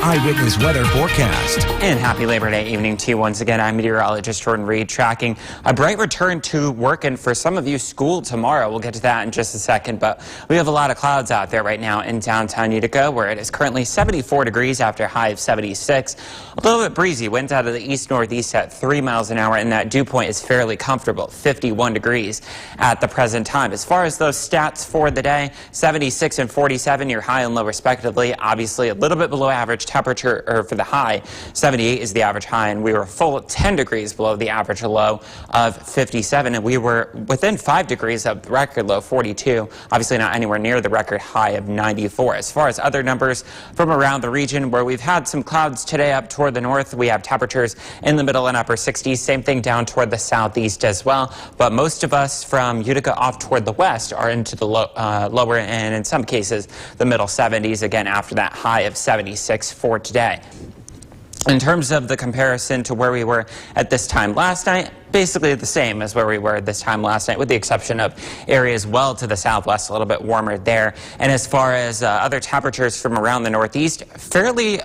Eyewitness Weather forecast. And happy Labor Day evening to you once again. I'm meteorologist Jordan Reed, tracking a bright return to work, and for some of you, school tomorrow. We'll get to that in just a second, but we have a lot of clouds out there right now in downtown Utica, where it is currently 74 degrees after a high of 76. A little bit breezy, winds out of the east-northeast at 3 miles an hour, and that dew point is fairly comfortable, 51 degrees at the present time. As far as those stats for the day, 76 and 47, your high and low respectively. Obviously a little bit below average temperature, or for the high, 78 is the average high, and we were a full 10 degrees below the average low of 57, and we were within 5 degrees of the record low, 42. Obviously not anywhere near the record high of 94. As far as other numbers from around the region, where we've had some clouds today up toward the north, we have temperatures in the middle and upper 60s. Same thing down toward the southeast as well. But most of us from Utica off toward the west are into the lower and in some cases the middle 70s, again after that high of 76 for today. In terms of the comparison to where we were at this time last night, basically the same as where we were this time last night, with the exception of areas well to the southwest, a little bit warmer there. And as far as other temperatures from around the northeast, fairly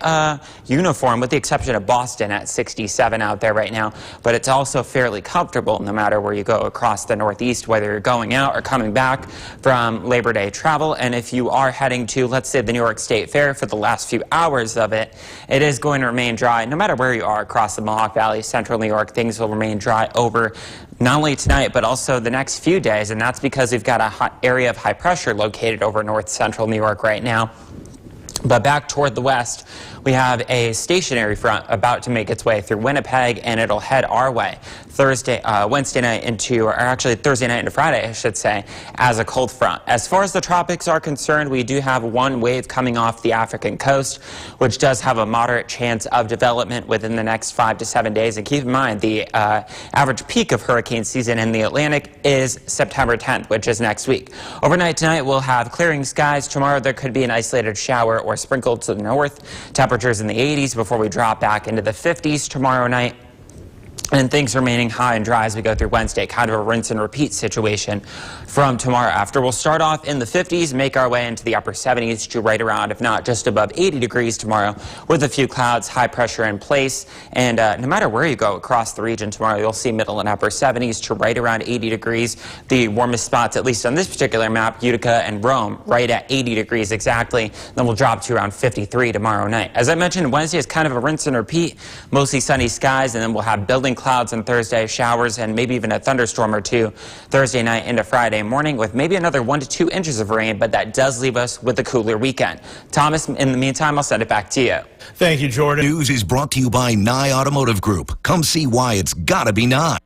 uniform, with the exception of Boston at 67 out there right now. But it's also fairly comfortable no matter where you go across the northeast, whether you're going out or coming back from Labor Day travel. And if you are heading to, let's say, the New York State Fair for the last few hours of it, it is going to remain dry. No matter where you are across the Mohawk Valley, central New York, things will remain dry over not only tonight but also the next few days, and that's because we've got a area of high pressure located over north central New York right now. But back toward the west, we have a stationary front about to make its way through Winnipeg, and it'll head our way Wednesday night into, or actually Thursday night into Friday, I should say, as a cold front. As far as the tropics are concerned, we do have one wave coming off the African coast, which does have a moderate chance of development within the next 5 to 7 days. And keep in mind, the average peak of hurricane season in the Atlantic is September 10th, which is next week. Overnight tonight, we'll have clearing skies. Tomorrow, there could be an isolated shower or sprinkle to the north. Temperatures in the 80s before we drop back into the 50s tomorrow night. And things remaining high and dry as we go through Wednesday, kind of a rinse and repeat situation from tomorrow after. We'll start off in the 50s, make our way into the upper 70s to right around, if not just above 80 degrees tomorrow, with a few clouds, high pressure in place. And no matter where you go across the region tomorrow, you'll see middle and upper 70s to right around 80 degrees. The warmest spots, at least on this particular map, Utica and Rome, right at 80 degrees exactly. Then we'll drop to around 53 tomorrow night. As I mentioned, Wednesday is kind of a rinse and repeat, mostly sunny skies, and then we'll have building clouds on Thursday, showers, and maybe even a thunderstorm or two Thursday night into Friday morning, with maybe another 1 to 2 inches of rain, but that does leave us with a cooler weekend. Thomas, in the meantime, I'll send it back to you. Thank you, Jordan. News is brought to you by Nye Automotive Group. Come see why it's gotta be Nye.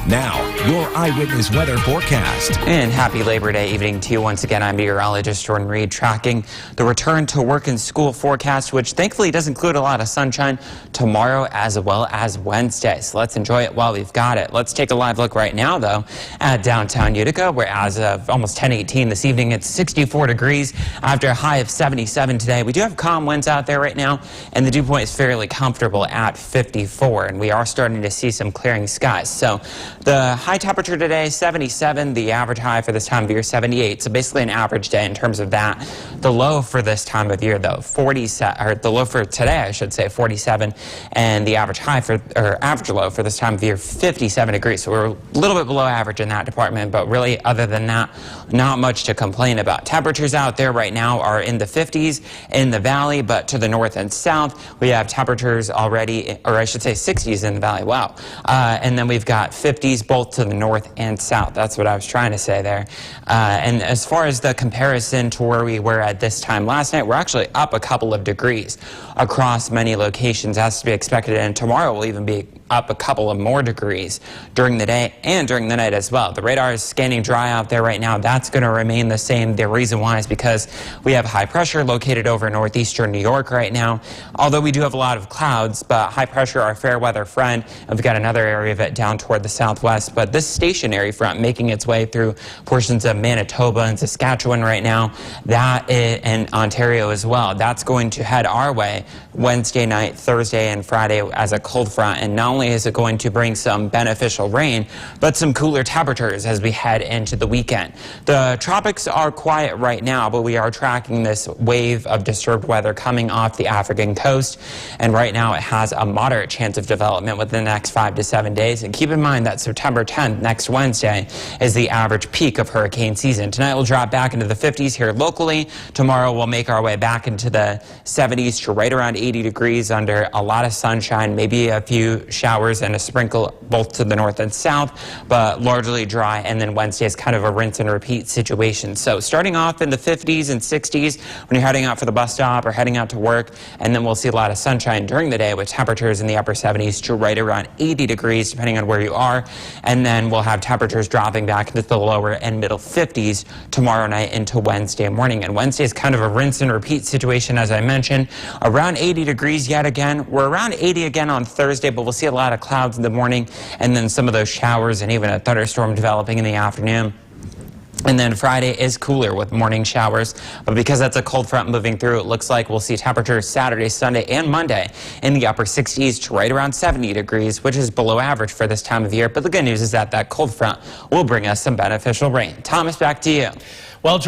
Now, your Eyewitness Weather forecast. And happy Labor Day evening to you once again. I'm meteorologist Jordan Reed, tracking the return to work and school forecast, which thankfully does include a lot of sunshine tomorrow as well as Wednesday. So let's enjoy it while we've got it. Let's take a live look right now, though, at downtown Utica, where as of almost 10:18 this evening, it's 64 degrees after a high of 77 today. We do have calm winds out there right now, and the dew point is fairly comfortable at 54, and we are starting to see some clearing skies. So the high temperature today, 77. The average high for this time of year, 78. So basically an average day in terms of that. The low for this time of year, though, the low for today, I should say, 47. And the average high average low for this time of year, 57 degrees. So we're a little bit below average in that department. But really, other than that, not much to complain about. Temperatures out there right now are in the 50s in the valley, but to the north and south, we have temperatures already, or I should say 60s in the valley. Wow. And then we've got 50s both to the north and south. That's what I was trying to say there. And as far as the comparison to where we were at this time last night, we're actually up a couple of degrees across many locations, as to be expected. And tomorrow will even be up a couple of more degrees during the day and during the night as well. The radar is scanning dry out there right now. That's going to remain the same. The reason why is because we have high pressure located over northeastern New York right now. Although we do have a lot of clouds, but high pressure, our fair weather friend, and we've got another area of it down toward the southwest. But this stationary front making its way through portions of Manitoba and Saskatchewan right now, and Ontario as well. That's going to head our way Wednesday night, Thursday, and Friday as a cold front. And not only only is it going to bring some beneficial rain, but some cooler temperatures as we head into the weekend. The tropics are quiet right now, but we are tracking this wave of disturbed weather coming off the African coast. And right now it has a moderate chance of development within the next 5 to 7 days. And keep in mind that September 10th, next Wednesday, is the average peak of hurricane season. Tonight we'll drop back into the 50s here locally. Tomorrow we'll make our way back into the 70s to right around 80 degrees under a lot of sunshine, maybe a few showers and a sprinkle both to the north and south, but largely dry. And then Wednesday is kind of a rinse and repeat situation. So starting off in the 50s and 60s when you're heading out for the bus stop or heading out to work, and then we'll see a lot of sunshine during the day with temperatures in the upper 70s to right around 80 degrees depending on where you are. And then we'll have temperatures dropping back into the lower and middle 50s tomorrow night into Wednesday morning. And Wednesday is kind of a rinse and repeat situation, as I mentioned, around 80 degrees yet again. We're around 80 again on Thursday, but we'll see a lot of clouds in the morning and then some of those showers and even a thunderstorm developing in the afternoon. And then Friday is cooler with morning showers, but because that's a cold front moving through, it looks like we'll see temperatures Saturday, Sunday, and Monday in the upper 60s to right around 70 degrees, which is below average for this time of year. But the good news is that that cold front will bring us some beneficial rain. Thomas, back to you. Well,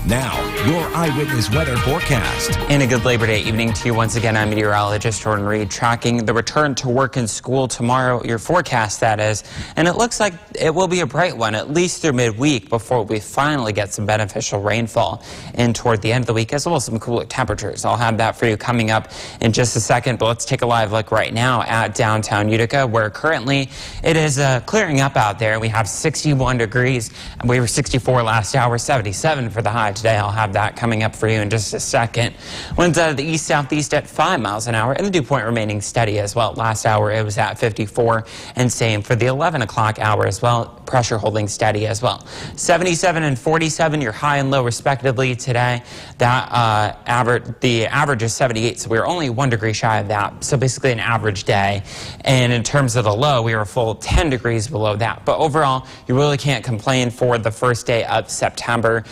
Now, your Eyewitness Weather forecast. And a good Labor Day evening to you. Once again, I'm meteorologist Jordan Reed, tracking the return to work and school tomorrow, your forecast that is. And it looks like it will be a bright one, at least through midweek, before we finally get some beneficial rainfall in toward the end of the week, as well as some cooler temperatures. I'll have that for you coming up in just a second, but let's take a live look right now at downtown Utica, where currently it is clearing up out there. We have 61 degrees. We were 64 last hour, 77 for the high today. I'll have that coming up for you in just a second. Winds out of the east-southeast at 5 miles an hour, and the dew point remaining steady as well. Last hour it was at 54, and same for the 11 o'clock hour as well. Pressure holding steady as well. 77 and 47, your high and low respectively today. That the average is 78, so we were only 1 degree shy of that. So basically an average day. And in terms of the low, we were a full 10 degrees below that. But overall, you really can't complain for the first day of September,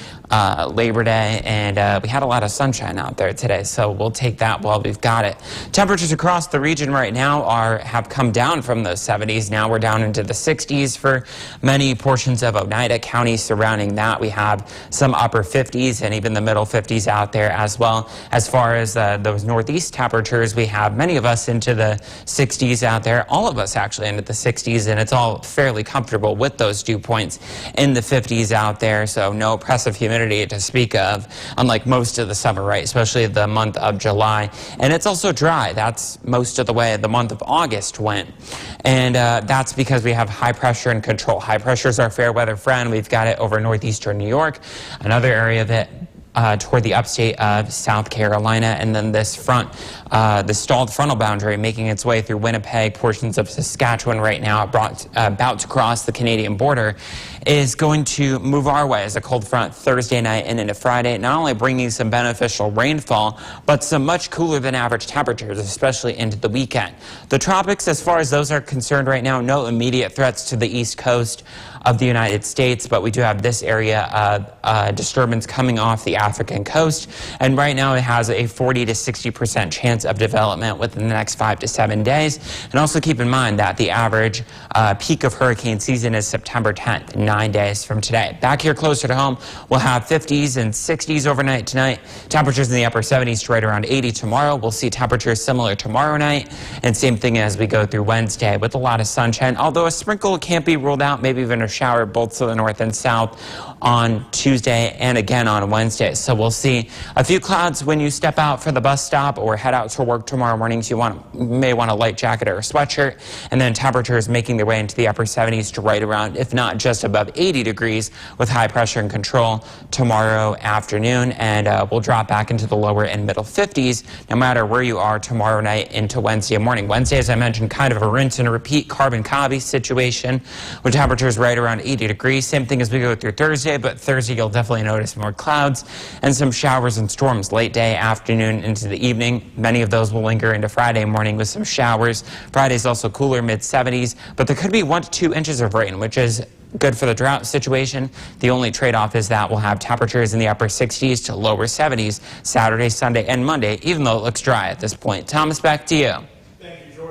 Labor Day, and we had a lot of sunshine out there today, so we'll take that while we've got it. Temperatures across the region right now have come down from those 70s. Now we're down into the 60s for many portions of Oneida County. Surrounding that, we have some upper 50s and even the middle 50s out there as well. As far as those northeast temperatures, we have many of us into the 60s out there, all of us actually into the 60s, and it's all fairly comfortable with those dew points in the 50s out there, so no oppressive humidity to speak of, unlike most of the summer, right? Especially the month of July. And it's also dry. That's most of the way the month of August went. And that's because we have high pressure and control. High pressure is our fair weather friend. We've got it over northeastern New York, another area of it toward the upstate of South Carolina, and then this front, the stalled frontal boundary making its way through Winnipeg, portions of Saskatchewan right now, about to cross the Canadian border, is going to move our way as a cold front Thursday night and into Friday, not only bringing some beneficial rainfall, but some much cooler than average temperatures, especially into the weekend. The tropics, as far as those are concerned right now, no immediate threats to the east coast of the United States, but we do have this area disturbance coming off the African coast, and right now it has a 40 to 60% chance of development within the next 5 to 7 days. And also keep in mind that the average peak of hurricane season is September 10th, 9 days from today. Back here closer to home, we'll have 50s and 60s overnight tonight, temperatures in the upper 70s to right around 80 tomorrow. We'll see temperatures similar tomorrow night, and same thing as we go through Wednesday with a lot of sunshine, although a sprinkle can't be ruled out, maybe even a shower both to the north and south on Tuesday and again on Wednesday. So we'll see a few clouds when you step out for the bus stop or head out to work tomorrow morning. So you may want a light jacket or a sweatshirt, and then temperatures making their way into the upper 70s to right around, if not just above 80 degrees with high pressure and control tomorrow afternoon, and we'll drop back into the lower and middle 50s no matter where you are tomorrow night into Wednesday morning. Wednesday, as I mentioned, kind of a rinse and repeat carbon copy situation with temperatures right around around 80 degrees. Same thing as we go through Thursday, but Thursday you'll definitely notice more clouds and some showers and storms late day, afternoon into the evening. Many of those will linger into Friday morning with some showers. Friday's also cooler, mid-70s, but there could be 1 to 2 inches of rain, which is good for the drought situation. The only trade-off is that we'll have temperatures in the upper 60s to lower 70s Saturday, Sunday, and Monday, even though it looks dry at this point. Thomas, back to you.